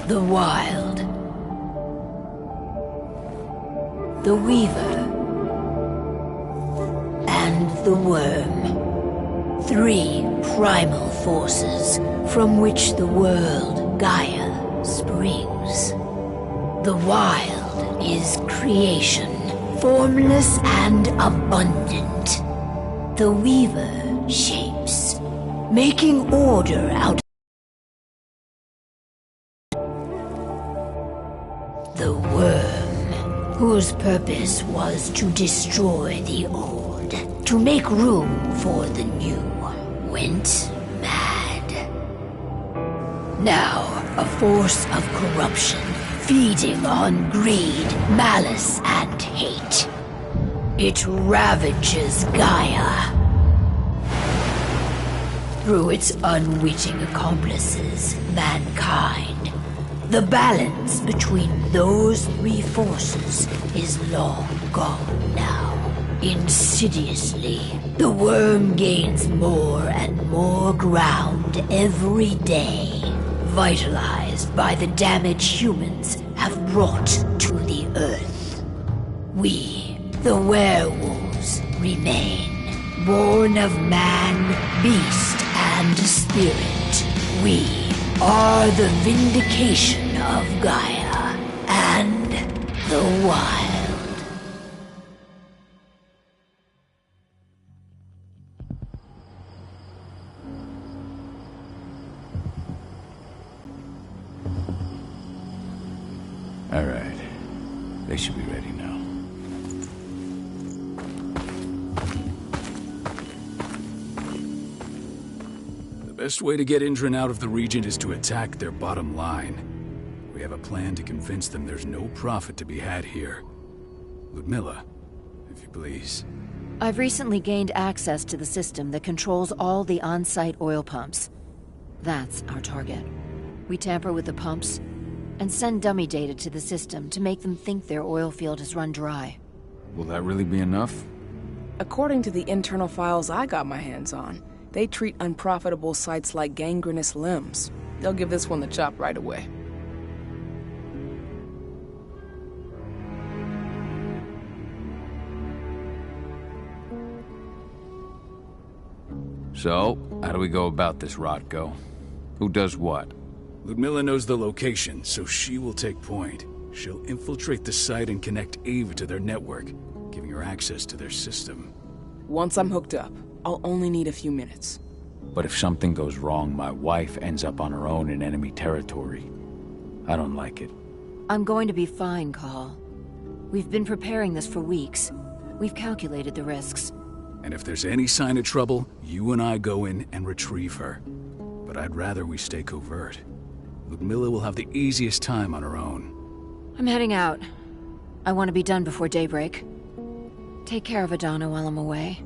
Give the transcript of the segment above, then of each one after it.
The Wild. The Weaver. And the Worm. Three primal forces from which the world, Gaia, springs. The Wild is creation, formless and abundant. The Weaver shapes, making order out. The Worm, whose purpose was to destroy the old, to make room for the new, went mad. Now, a force of corruption, feeding on greed, malice, and hate. It ravages Gaia. Through its unwitting accomplices, mankind. The balance between those three forces is long gone now. Insidiously, the Worm gains more and more ground every day, vitalized by the damage humans have brought to the Earth. We, the werewolves, remain, born of man, beast, and spirit. We are the vindication of Gaia and the Wild. All right. They should be ready now. The best way to get Indran out of the region is to attack their bottom line. We have a plan to convince them there's no profit to be had here. Ludmilla, if you please. I've recently gained access to the system that controls all the on-site oil pumps. That's our target. We tamper with the pumps and send dummy data to the system to make them think their oil field has run dry. Will that really be enough? According to the internal files I got my hands on, they treat unprofitable sites like gangrenous limbs. They'll give this one the chop right away. So, how do we go about this, Rotko? Who does what? Ludmilla knows the location, so she will take point. She'll infiltrate the site and connect Ava to their network, giving her access to their system. Once I'm hooked up, I'll only need a few minutes. But if something goes wrong, my wife ends up on her own in enemy territory. I don't like it. I'm going to be fine, Call. We've been preparing this for weeks. We've calculated the risks. And if there's any sign of trouble, you and I go in and retrieve her. But I'd rather we stay covert. Ludmilla will have the easiest time on her own. I'm heading out. I want to be done before daybreak. Take care of Adana while I'm away.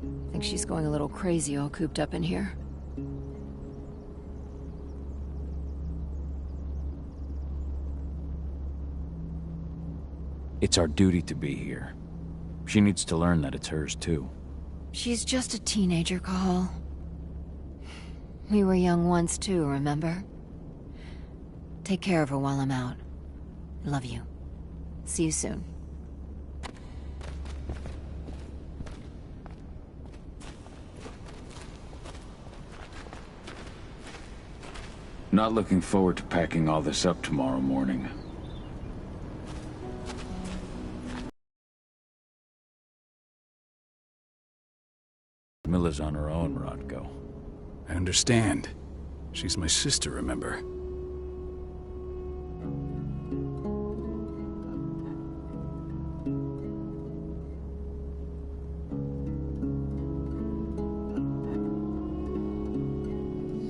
I think she's going a little crazy all cooped up in here. It's our duty to be here. She needs to learn that it's hers too. She's just a teenager, Call. We were young once too, remember? Take care of her while I'm out. Love you. See you soon. Not looking forward to packing all this up tomorrow morning. Ludmilla's on her own, Rodko. I understand. She's my sister, remember?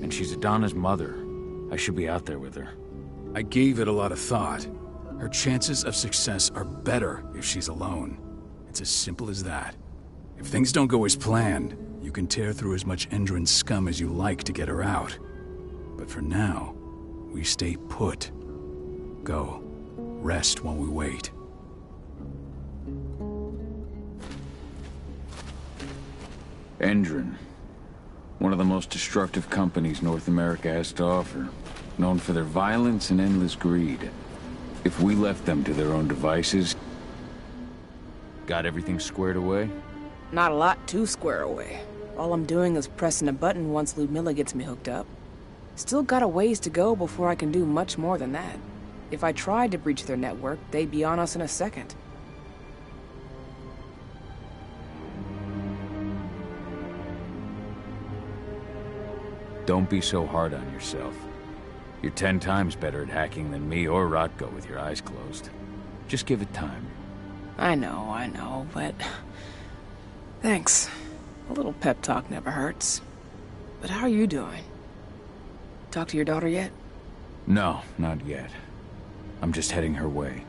And she's Adana's mother. I should be out there with her. I gave it a lot of thought. Her chances of success are better if she's alone. It's as simple as that. If things don't go as planned, you can tear through as much Endron scum as you like to get her out. But for now, we stay put. Go. Rest while we wait. Endron. One of the most destructive companies North America has to offer. Known for their violence and endless greed. If we left them to their own devices... Got everything squared away? Not a lot to square away. All I'm doing is pressing a button once Ludmilla gets me hooked up. Still got a ways to go before I can do much more than that. If I tried to breach their network, they'd be on us in a second. Don't be so hard on yourself. You're 10 times better at hacking than me or Rodko with your eyes closed. Just give it time. I know, but... Thanks. A little pep talk never hurts. But how are you doing? Talk to your daughter yet? No, not yet. I'm just heading her way.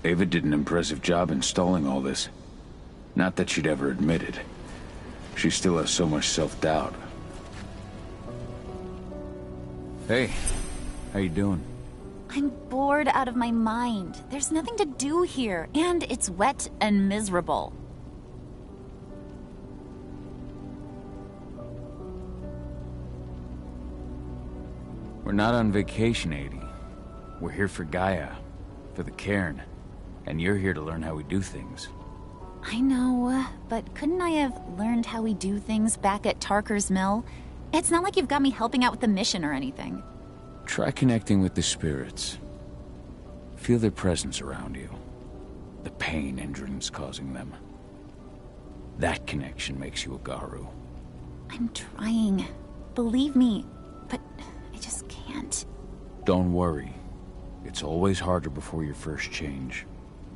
Ava did an impressive job installing all this. Not that she'd ever admit it. She still has so much self-doubt. Hey, how you doing? I'm bored out of my mind. There's nothing to do here, and it's wet and miserable. We're not on vacation, Adie. We're here for Gaia, for the cairn. And you're here to learn how we do things. I know, but couldn't I have learned how we do things back at Tarker's Mill? It's not like you've got me helping out with the mission or anything. Try connecting with the spirits. Feel their presence around you. The pain Endron's causing them. That connection makes you a Garu. I'm trying. Believe me, but I just can't. Don't worry. It's always harder before your first change.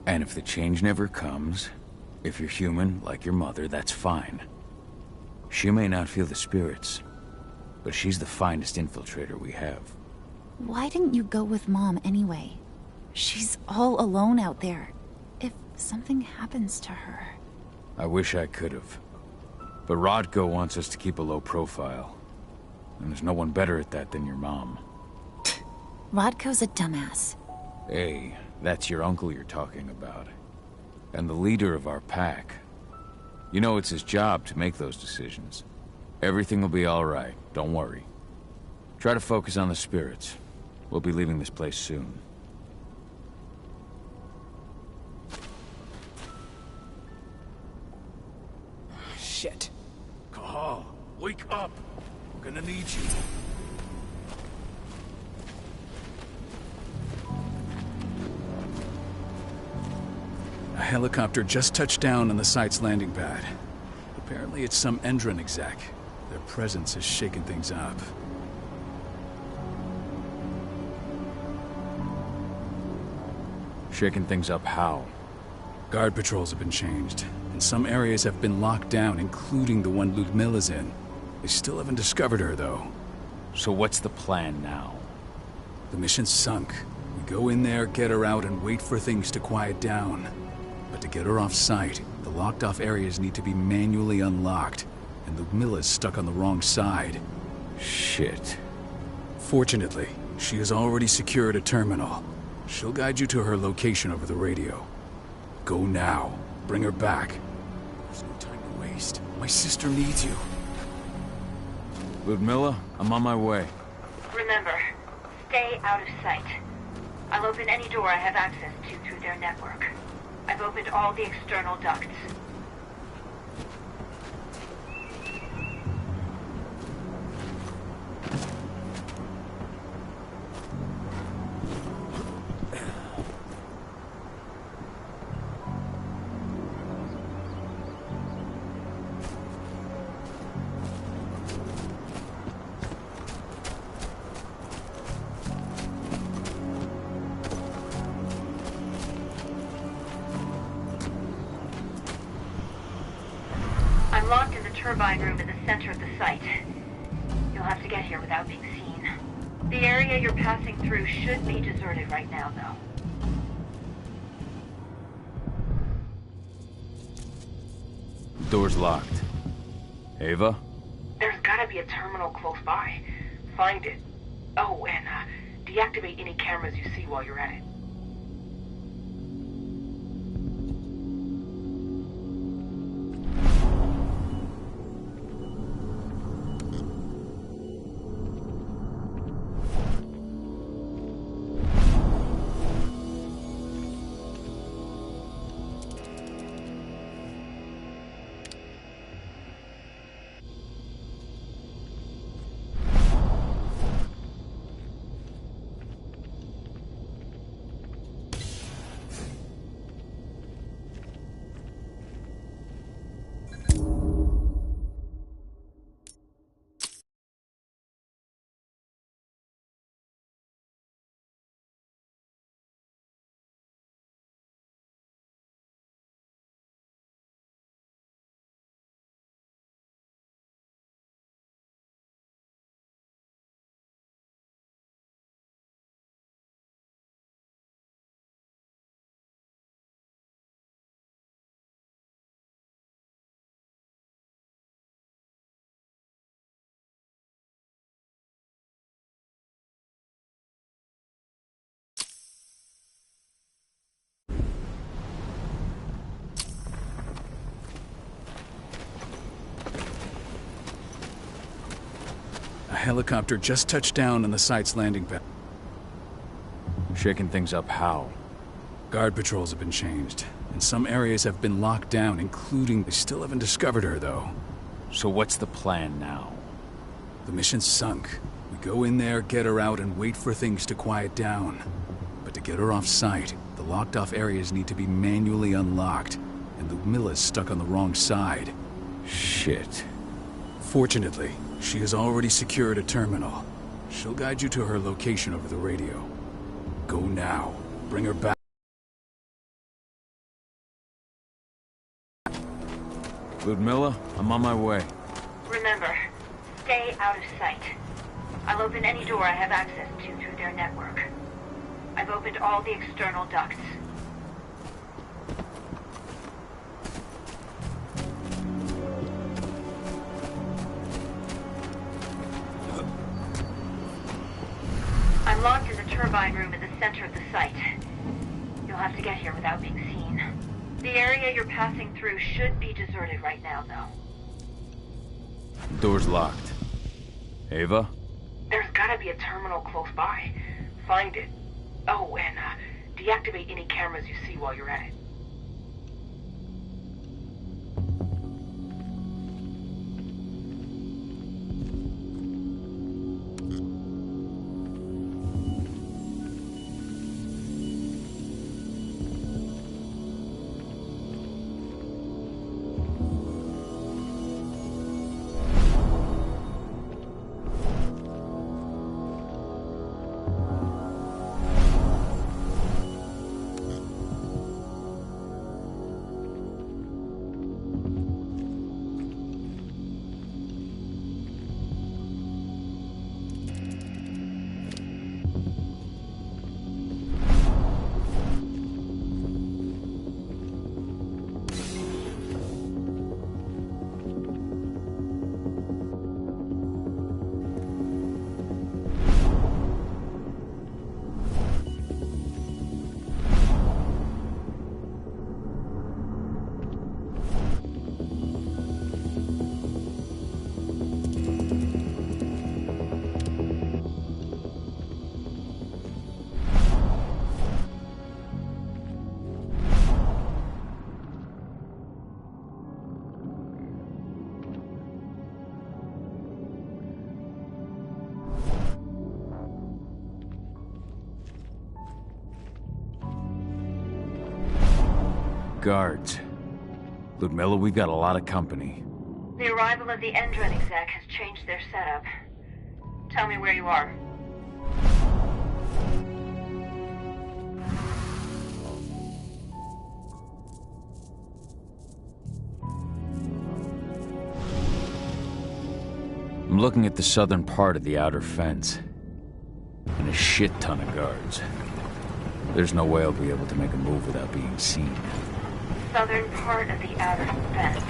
And if the change never comes, if you're human, like your mother, that's fine. She may not feel the spirits, but she's the finest infiltrator we have. Why didn't you go with Mom anyway? She's all alone out there. If something happens to her... I wish I could have. But Rodko wants us to keep a low profile. And there's no one better at that than your mom. Rodko's a dumbass. Hey, that's your uncle you're talking about. And the leader of our pack. You know it's his job to make those decisions. Everything will be all right, don't worry. Try to focus on the spirits. We'll be leaving this place soon. Shit. Cahal, wake up! We're gonna need you. A helicopter just touched down on the site's landing pad. Apparently it's some Endron exec. Their presence has shaken things up. Shaking things up how? Guard patrols have been changed, and some areas have been locked down, including the one Ludmilla's in. They still haven't discovered her, though. So what's the plan now? The mission's sunk. We go in there, get her out, and wait for things to quiet down. But to get her off-site, the locked-off areas need to be manually unlocked, and Ludmilla's stuck on the wrong side. Shit. Fortunately, she has already secured a terminal. She'll guide you to her location over the radio. Go now. Bring her back. There's no time to waste. My sister needs you. Ludmilla, I'm on my way. Remember, stay out of sight. I'll open any door I have access to through their network. I've opened all the external ducts. locked in the turbine room in the center of the site. You'll have to get here without being seen. The area you're passing through should be deserted right now, though. Door's locked. Ava? There's gotta be a terminal close by. Find it. Oh, and deactivate any cameras you see while you're at it. A helicopter just touched down on the site's landing pad. Shaking things up how? Guard patrols have been changed, and some areas have been locked down, including... They still haven't discovered her, though. So what's the plan now? The mission's sunk. We go in there, get her out, and wait for things to quiet down. But to get her off-site, the locked-off areas need to be manually unlocked, and Ludmilla's stuck on the wrong side. Shit. Fortunately, she has already secured a terminal. She'll guide you to her location over the radio. Go now. Bring her back. Ludmilla, I'm on my way. Remember, stay out of sight. I'll open any door I have access to through their network. I've opened all the external ducts. I'm locked in the turbine room in the center of the site. You'll have to get here without being seen. The area you're passing through should be deserted right now, though. Door's locked. Ava? There's gotta be a terminal close by. Find it. Oh, and deactivate any cameras you see while you're at it. Guards. Ludmilla, we've got a lot of company. The arrival of the Endron exec has changed their setup. Tell me where you are. I'm looking at the southern part of the outer fence. And a shit ton of guards. There's no way I'll be able to make a move without being seen. Southern part of the outer fence.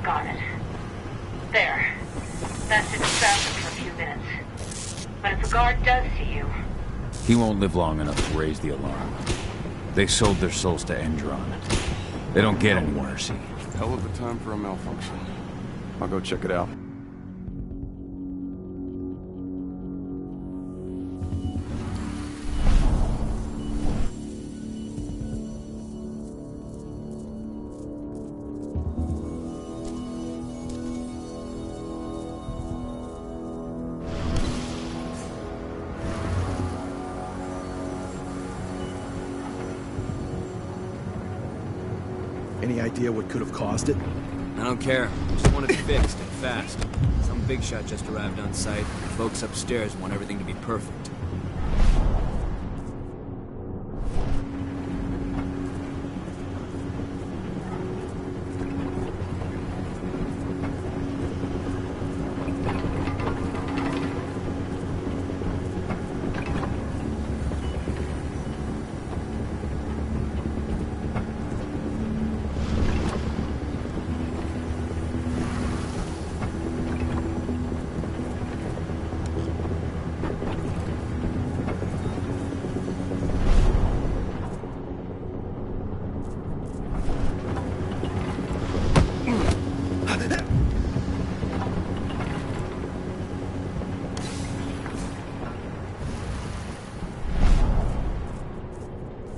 Got it. There. That should distract him for a few minutes. But if a guard does see you... He won't live long enough to raise the alarm. They sold their souls to Endron. They don't get any mercy. Hell of a time for a malfunction. I'll go check it out. Any idea what could have caused it? I don't care. Just want it fixed and fast. Some big shot just arrived on site. The folks upstairs want everything to be perfect.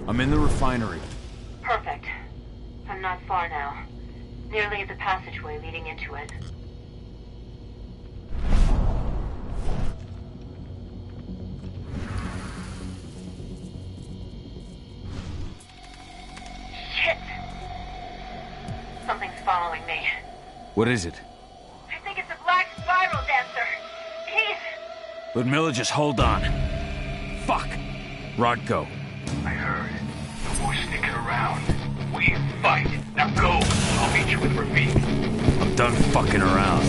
I'm in the refinery. Perfect. I'm not far now. Nearly at the passageway leading into it. Shit! Something's following me. What is it? I think it's a black spiral dancer. He's... Ludmilla, just hold on. Fuck! Rodko. I heard. No more sticking around. We fight. Now go. I'll meet you with Rafik. I'm done fucking around.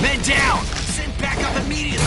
Men down! Send back up immediately!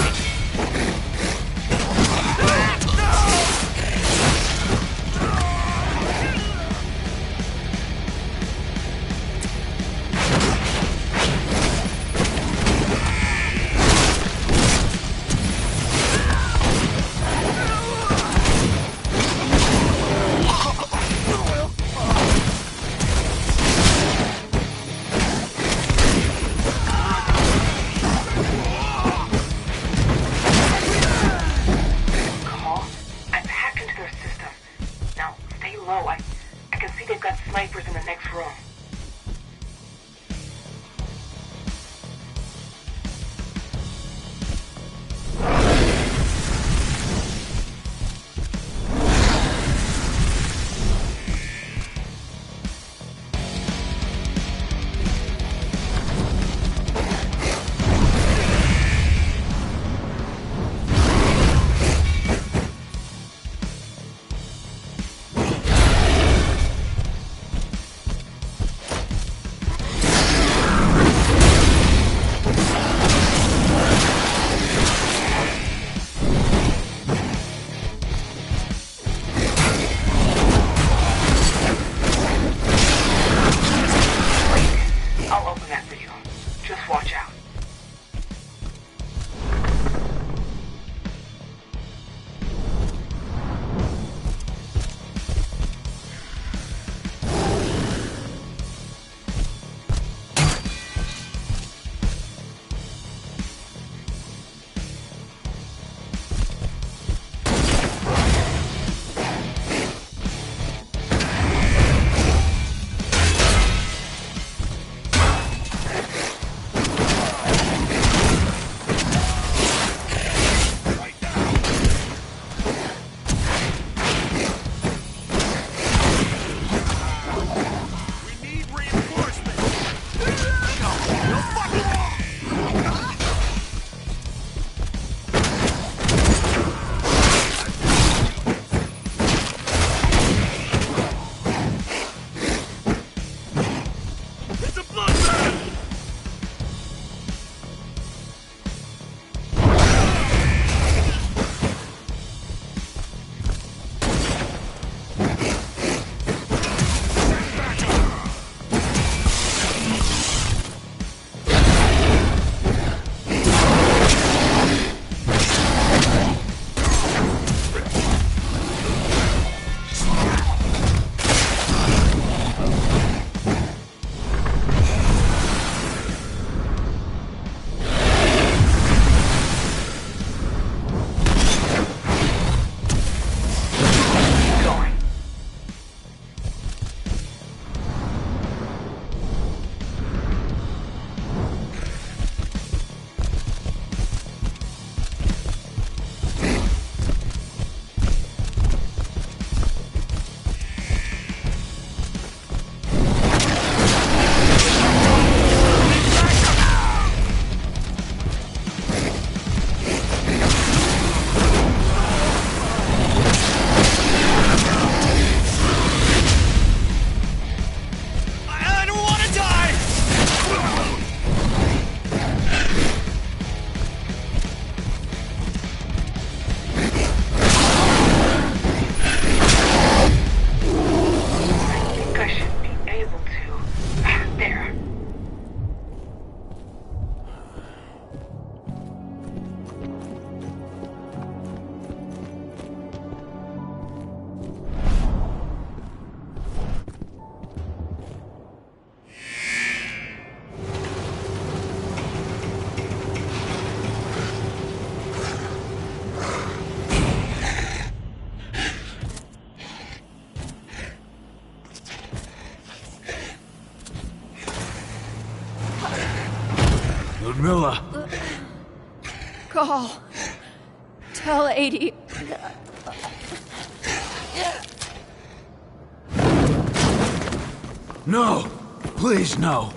Ludmilla! Call. Tell 80. No! Please, no!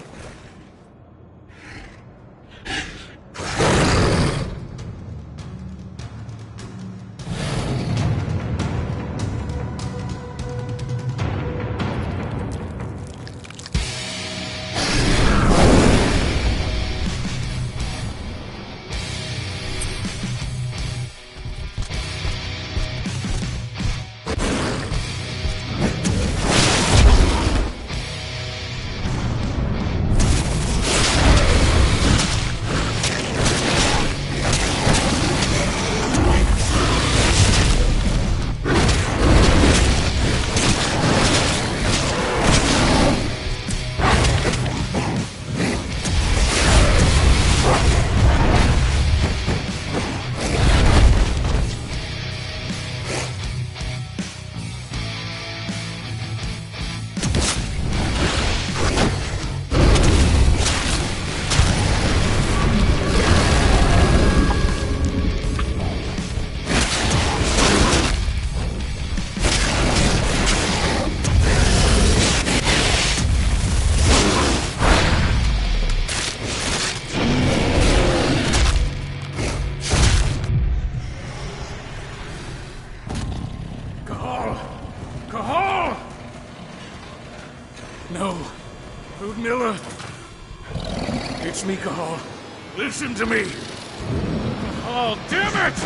No. Ludmilla. It's me, Cahal. Listen to me. Cahal, damn it!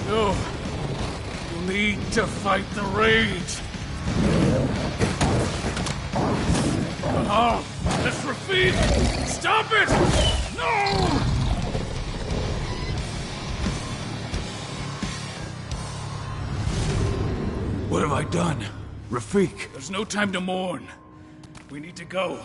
No. You need to fight the rage. Cahal, that's Rafid! Stop it! No! What have I done? Rafik! There's no time to mourn. We need to go.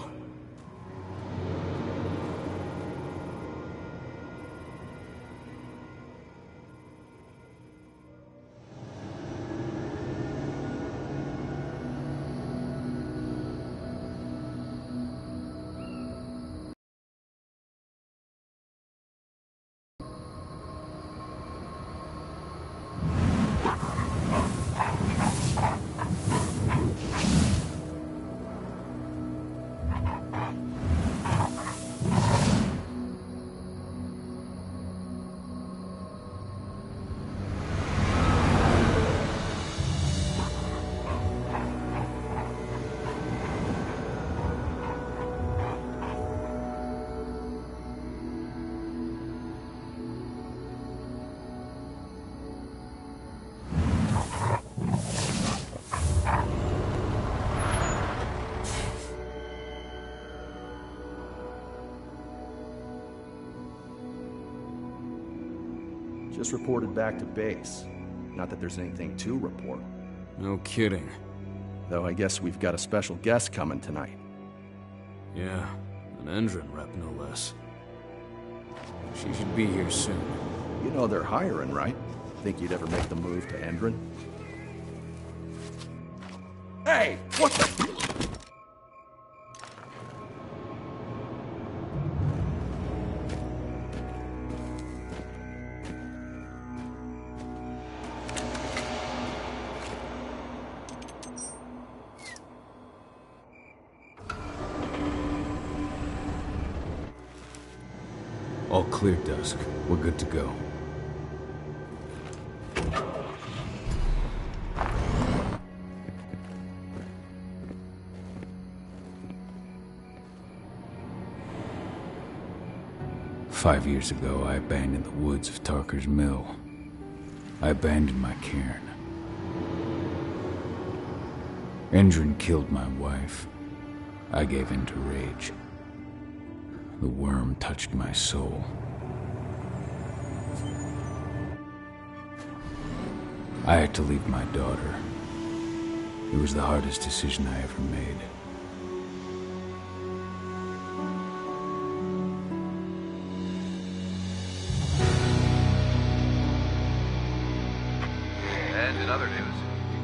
Just reported back to base. Not that there's anything to report. No kidding. Though I guess we've got a special guest coming tonight. Yeah, an Endron rep no less. She should be here soon. You know they're hiring, right? Think you'd ever make the move to Endron? Hey! What the... All clear, Dusk. We're good to go. Five years ago, I abandoned the woods of Tarker's Mill. I abandoned my cairn. Endron killed my wife. I gave in to rage. The worm touched my soul. I had to leave my daughter. It was the hardest decision I ever made. And in other news,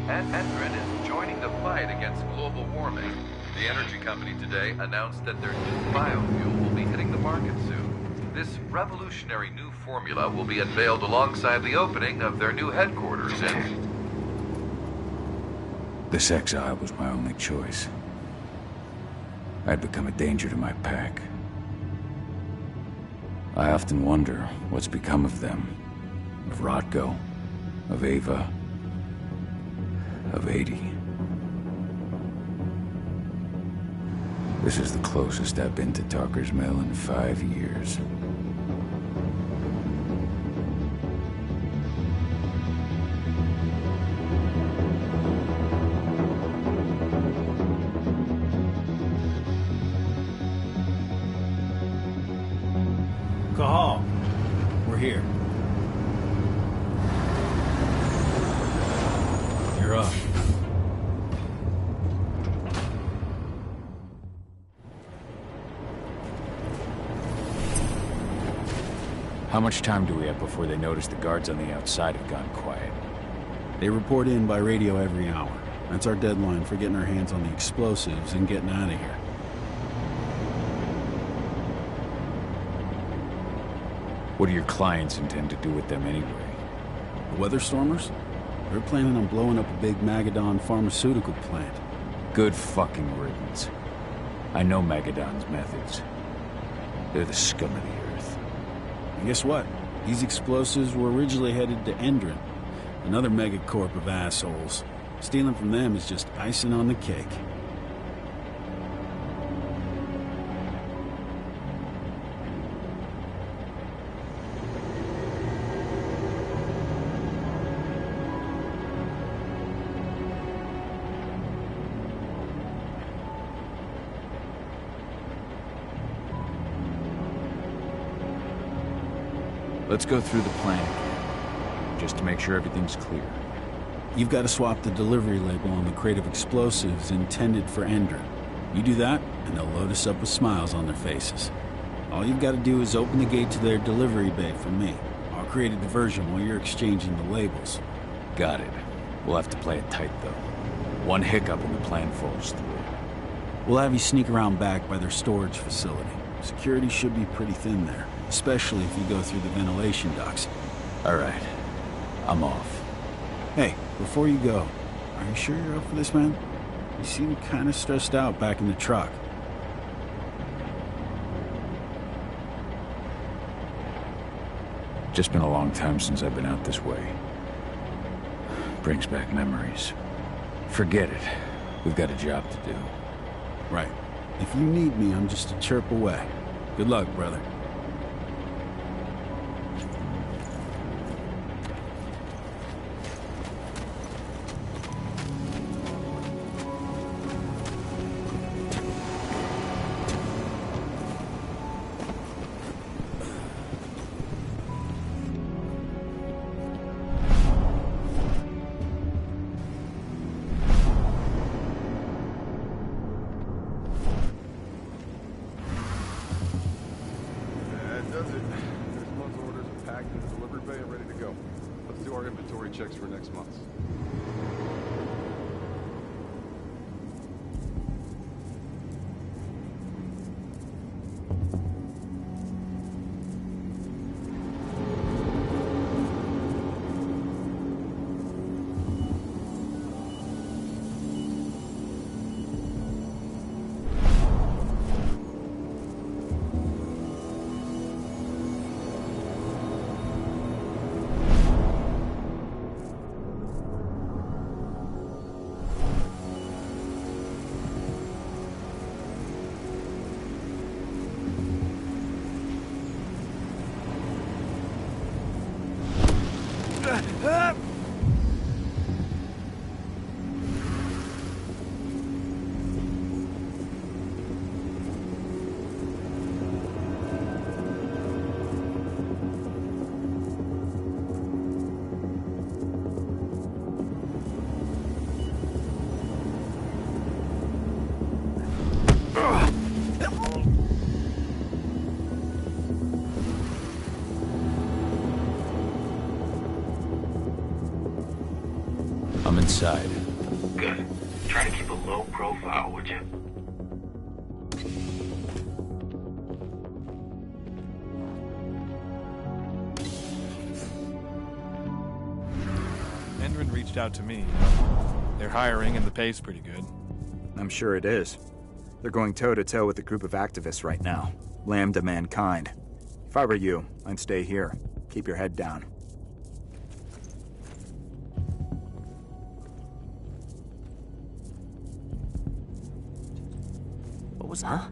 Endron is joining the fight against global warming. The energy company today announced that their new biofuel will be hitting the market soon. This revolutionary new formula will be unveiled alongside the opening of their new headquarters in... This exile was my only choice. I'd become a danger to my pack. I often wonder what's become of them. Of Rotko, of Ava, of 80. This is the closest I've been to Talker's Mill in 5 years. Cahal, we're here. You're up. How much time do we have before they notice the guards on the outside have gone quiet? They report in by radio every hour. That's our deadline for getting our hands on the explosives and getting out of here. What do your clients intend to do with them anyway? The Weatherstormers? They're planning on blowing up a big Magadon pharmaceutical plant. Good fucking riddance. I know Magadon's methods. They're the scum of the earth. And guess what? These explosives were originally headed to Endron, another megacorp of assholes. Stealing from them is just icing on the cake. Let's go through the plan again, just to make sure everything's clear. You've got to swap the delivery label on the crate of explosives intended for Endron. You do that, and they'll load us up with smiles on their faces. All you've got to do is open the gate to their delivery bay for me. I'll create a diversion while you're exchanging the labels. Got it. We'll have to play it tight, though. One hiccup and the plan falls through. We'll have you sneak around back by their storage facility. Security should be pretty thin there, especially if you go through the ventilation ducts. All right. I'm off. Hey, before you go, are you sure you're up for this, man? You seem kind of stressed out back in the truck. Just been a long time since I've been out this way. Brings back memories. Forget it. We've got a job to do. Right. If you need me, I'm just a chirp away. Good luck, brother. Checks for next month. I'm inside. Good. Try to keep a low profile, would you? Endron reached out to me. They're hiring and the pay's pretty good. I'm sure it is. They're going toe-to-toe with a group of activists right now. Lambda mankind. If I were you, I'd stay here. Keep your head down. What was that?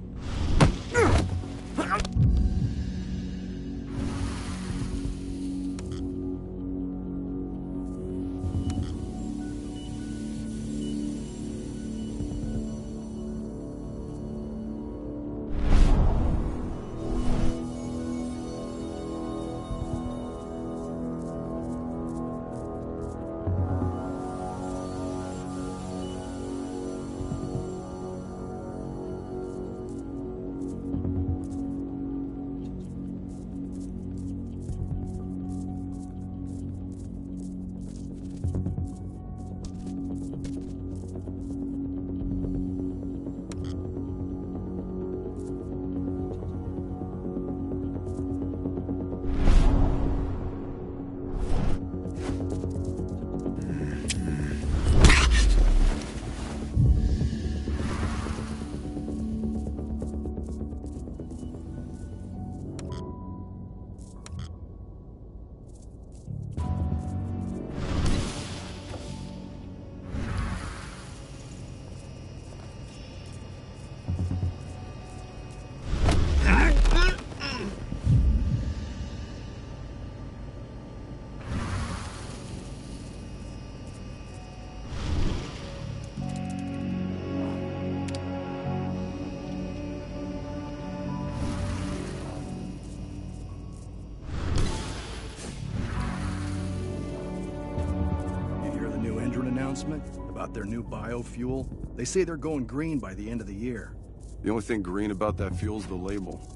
About their new biofuel. They say they're going green by the end of the year. The only thing green about that fuel's the label.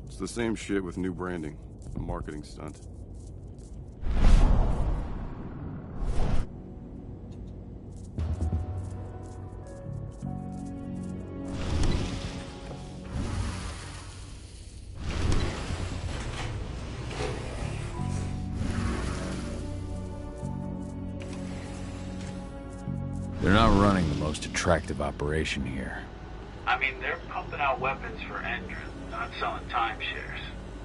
It's the same shit with new branding. A marketing stunt. They're not running the most attractive operation here. I mean, they're pumping out weapons for Endron, not selling timeshares.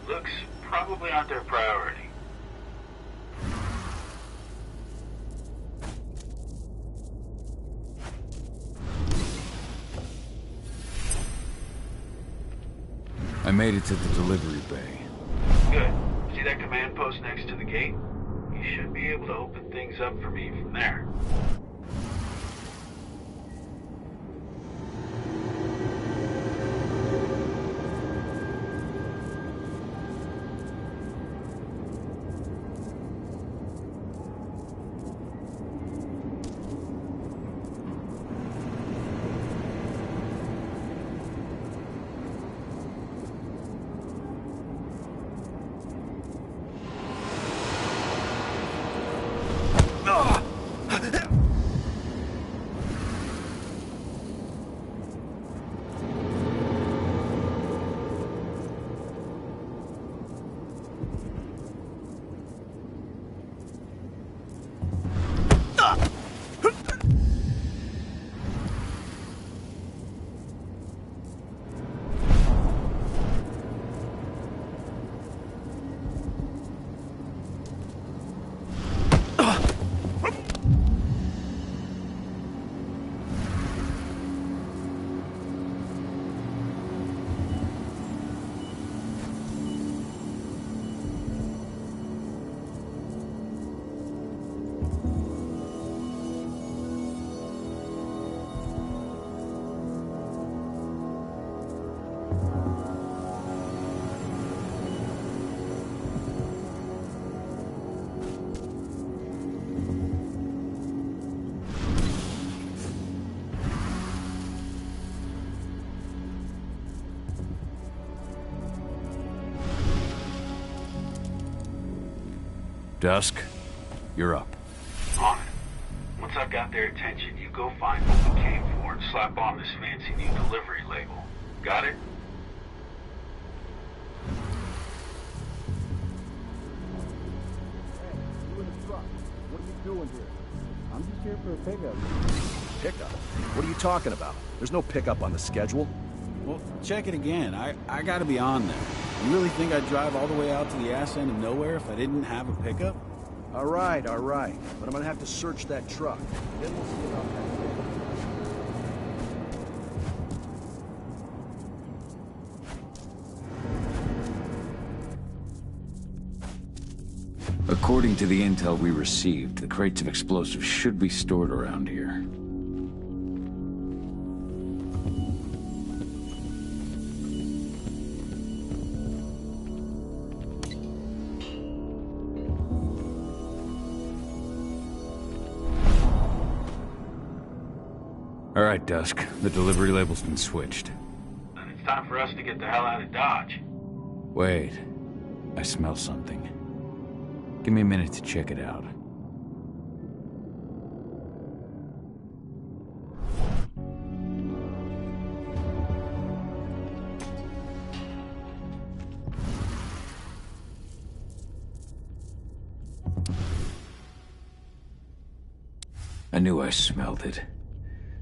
Looks probably aren't their priority. I made it to the delivery bay. Good. See that command post next to the gate? You should be able to open things up for me from there. Dusk, you're up. On it. Once I've got their attention, you go find what we came for and slap on this fancy new delivery label. Got it? Hey, you in the truck. What are you doing here? I'm just here for a pickup. Pickup? What are you talking about? There's no pickup on the schedule. Well, check it again. I gotta be on there. You really think I'd drive all the way out to the ass end of nowhere if I didn't have a pickup? All right. But I'm gonna have to search that truck. Then we'll see about that. According to the intel we received, the crates of explosives should be stored around here. All right, Dusk. The delivery label's been switched. Then it's time for us to get the hell out of Dodge. Wait. I smell something. Give me a minute to check it out. I knew I smelled it.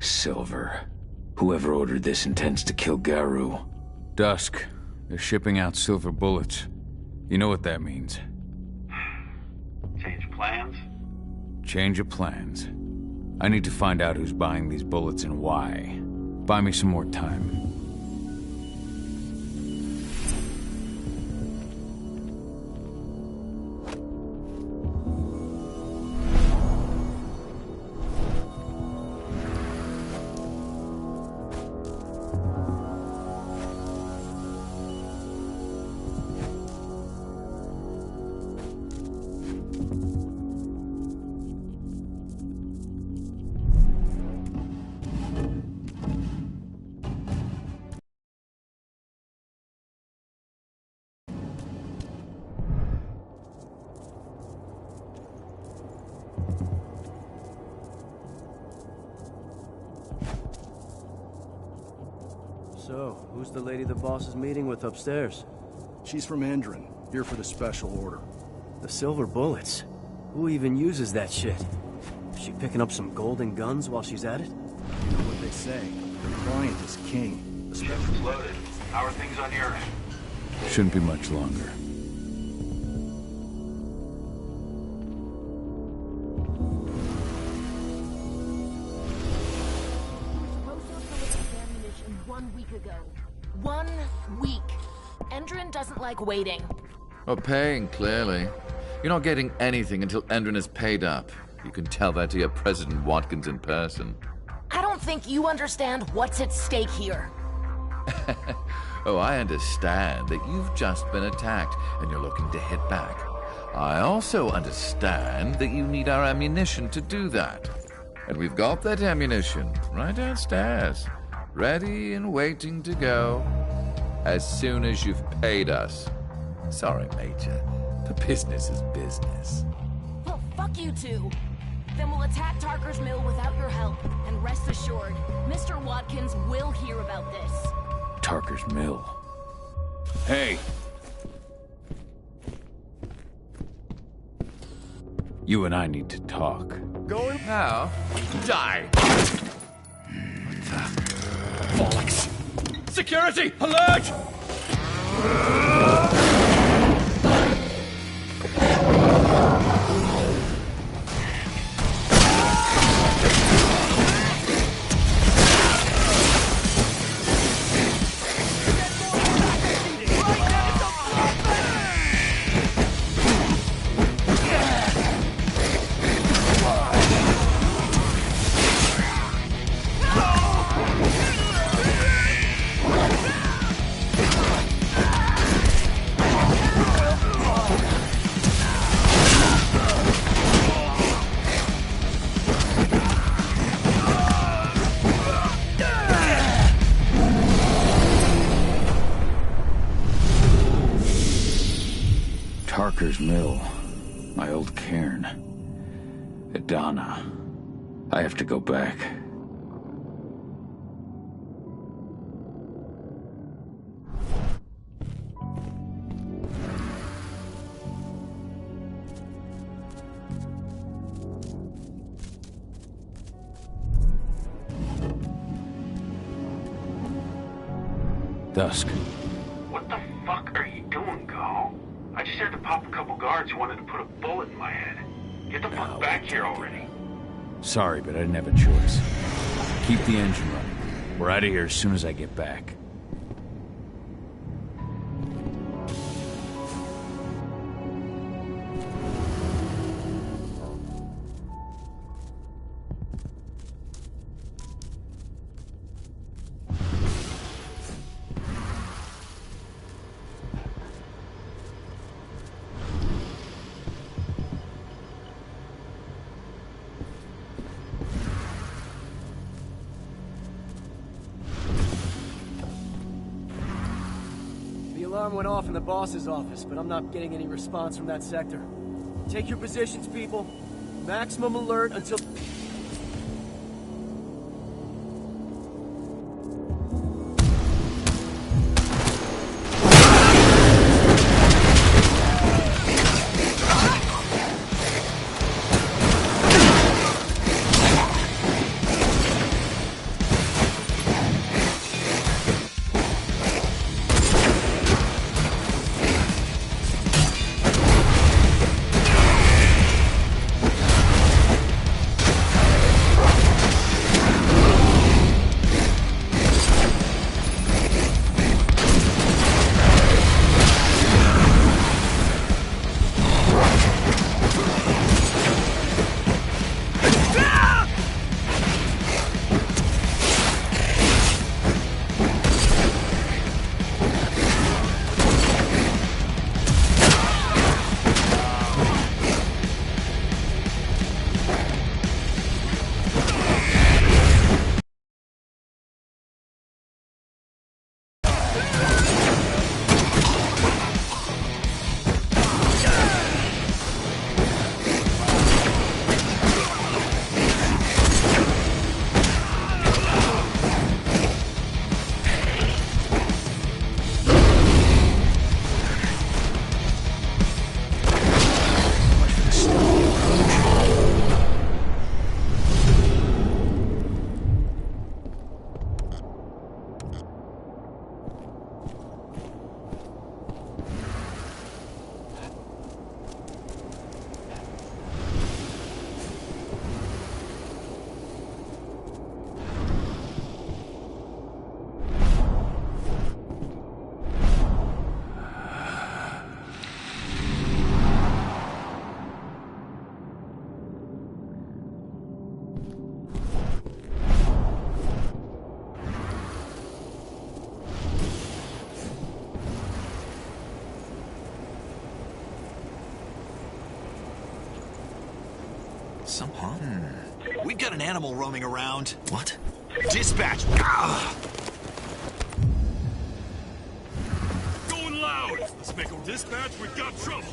Silver. Whoever ordered this intends to kill Garou. Dusk. They're shipping out silver bullets. You know what that means. Change plans? Change of plans. I need to find out who's buying these bullets and why. Buy me some more time. So, who's the lady the boss is meeting with upstairs? She's from Endron, here for the special order. The silver bullets? Who even uses that shit? Is she picking up some golden guns while she's at it? You know what they say, the client is king. The ship's loaded. How are things on your end? Shouldn't be much longer. Ammunition 1 week ago. 1 week. Endron doesn't like waiting. Well, paying, clearly. You're not getting anything until Endron is paid up. You can tell that to your President Watkins in person. I don't think you understand what's at stake here. Oh, I understand that you've just been attacked and you're looking to hit back. I also understand that you need our ammunition to do that. And we've got that ammunition right downstairs, ready and waiting to go as soon as you've paid us. Sorry, Major, but business is business. Well, fuck you two. Then we'll attack Tarker's Mill without your help. And rest assured, Mr. Watkins will hear about this. Tarker's Mill. Hey! You and I need to talk. Going now? Die! What the? Bollocks! Security! Alert! Tarker's Mill. My old cairn. Adana. I have to go back. Dusk. What the fuck are you doing, Go? I just had to pop a couple guards who wanted to put a bullet in my head. Get the fuck back here already. Sorry, but I didn't have a choice. Keep the engine running. We're out of here as soon as I get back. The alarm went off in the boss's office, but I'm not getting any response from that sector. Take your positions, people. Maximum alert until... Some huh? We've got an animal roaming around. What? Dispatch! Ah! Going loud! Let's make a dispatch, we've got trouble!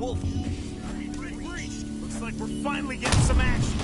Wolf. Looks like we're finally getting some action.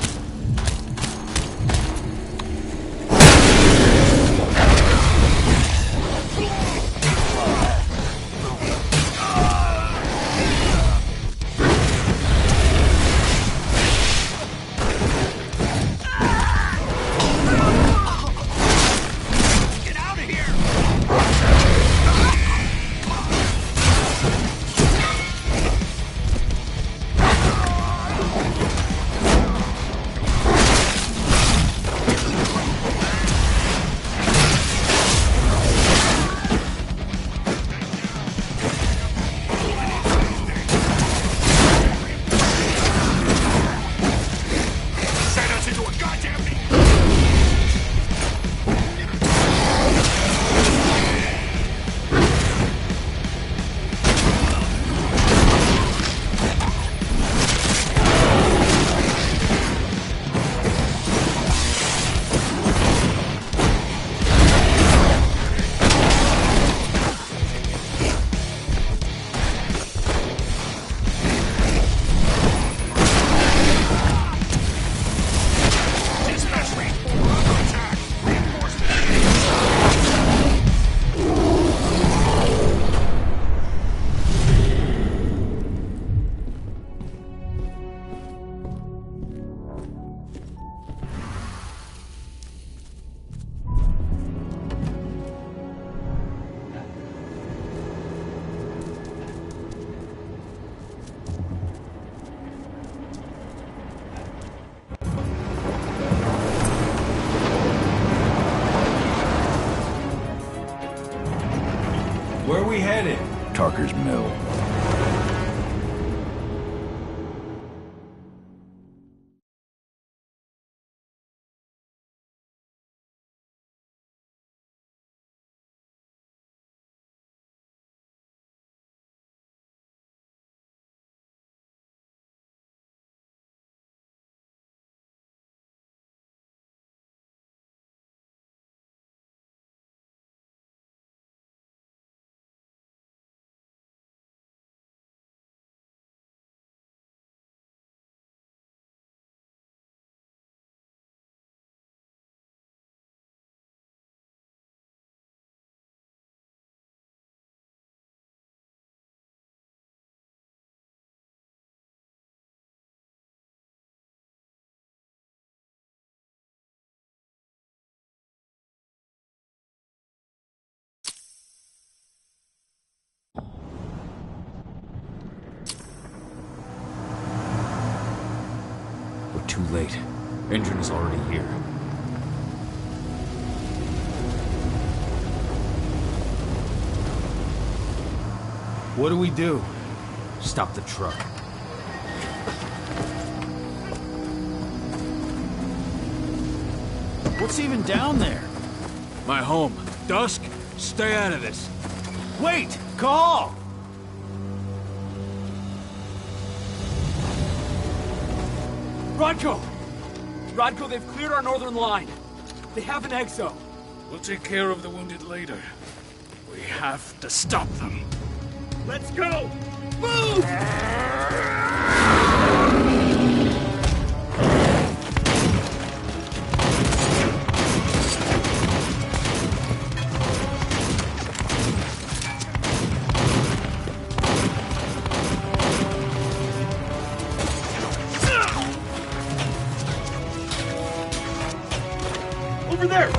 Where are we headed? Tarker's Mill. We're too late. Engine is already here. What do we do? Stop the truck. What's even down there? My home. Dusk, stay out of this. Wait! Call! Rodko! Rodko, they've cleared our northern line. They have an exo. We'll take care of the wounded later. We have to stop them. Let's go! Move! Over there!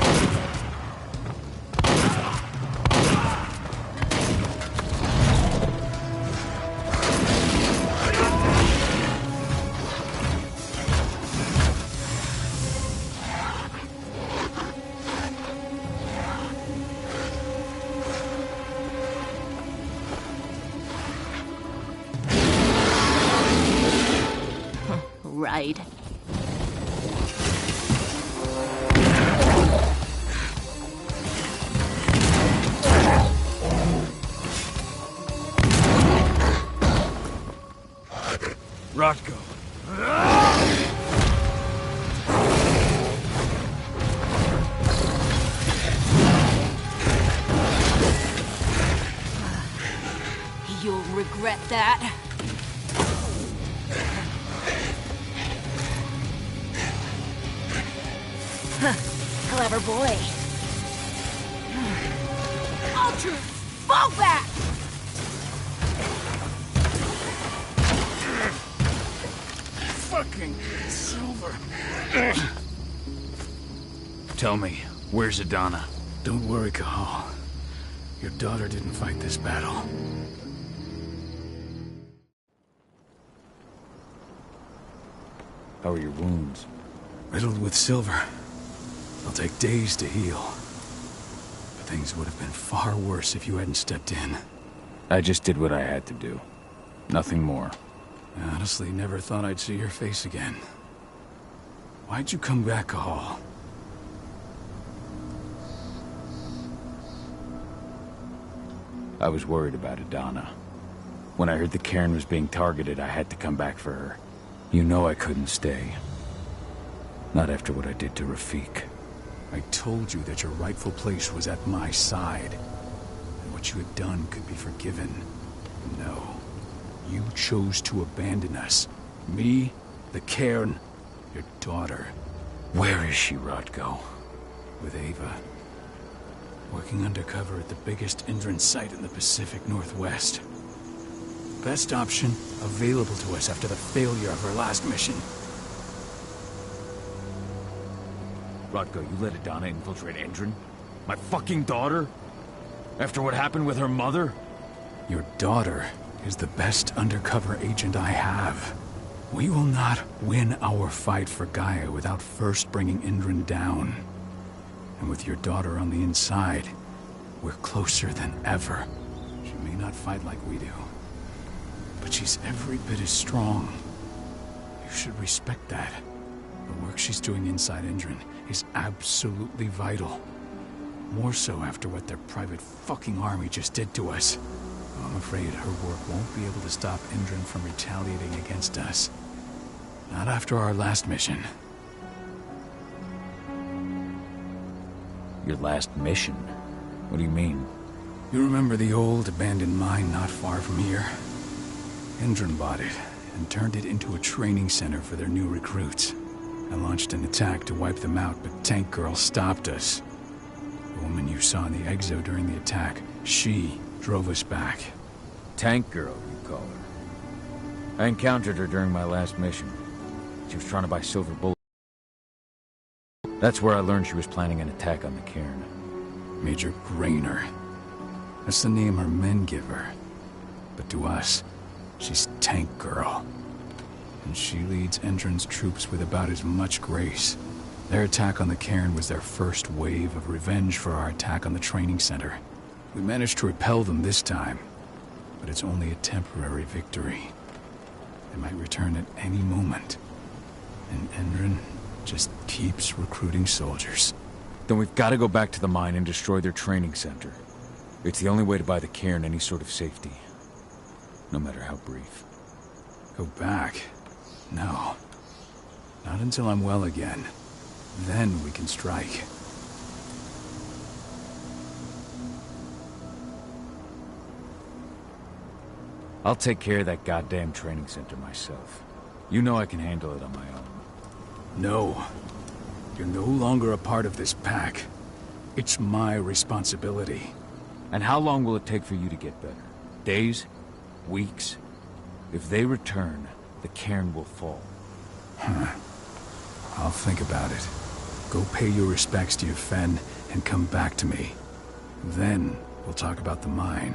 Right. Rodko. You'll regret that. clever boy. All troops, fall back! Fucking Silver. Tell me, where's Adana? Don't worry, Cahal. Your daughter didn't fight this battle. How are your wounds? Riddled with silver. They'll take days to heal. But things would have been far worse if you hadn't stepped in. I just did what I had to do. Nothing more. I honestly never thought I'd see your face again. Why'd you come back, Cahal? I was worried about Adana. When I heard the cairn was being targeted, I had to come back for her. You know I couldn't stay. Not after what I did to Rafik. I told you that your rightful place was at my side. And what you had done could be forgiven. No. You chose to abandon us. Me, the cairn, your daughter. Where is she, Rodko? With Ava. Working undercover at the biggest Indran site in the Pacific Northwest. Best option available to us after the failure of her last mission. Rodko, you let Adana infiltrate Indran? My fucking daughter? After what happened with her mother? Your daughter is the best undercover agent I have. We will not win our fight for Gaia without first bringing Indran down. And with your daughter on the inside, we're closer than ever. She may not fight like we do, but she's every bit as strong. You should respect that. The work she's doing inside Indran is absolutely vital. More so after what their private fucking army just did to us. I'm afraid her work won't be able to stop Indran from retaliating against us. Not after our last mission. Your last mission? What do you mean? You remember the old abandoned mine not far from here? Indran bought it and turned it into a training center for their new recruits. I launched an attack to wipe them out, but Tank Girl stopped us. The woman you saw in the exo during the attack, she drove us back. Tank Girl, you call her. I encountered her during my last mission. She was trying to buy silver bullets. That's where I learned she was planning an attack on the cairn. Major Grainer. That's the name her men give her. But to us, she's Tank Girl. And she leads Indran's troops with about as much grace. Their attack on the cairn was their first wave of revenge for our attack on the training center. We managed to repel them this time, but it's only a temporary victory. They might return at any moment. And Indran just keeps recruiting soldiers. Then we've got to go back to the mine and destroy their training center. It's the only way to buy the cairn any sort of safety. No matter how brief. Go back? No. Not until I'm well again. Then we can strike. I'll take care of that goddamn training center myself. You know I can handle it on my own. No. You're no longer a part of this pack. It's my responsibility. And how long will it take for you to get better? Days? Weeks? If they return, the cairn will fall. Huh. I'll think about it. Go pay your respects to your Fen and come back to me. Then we'll talk about the mine.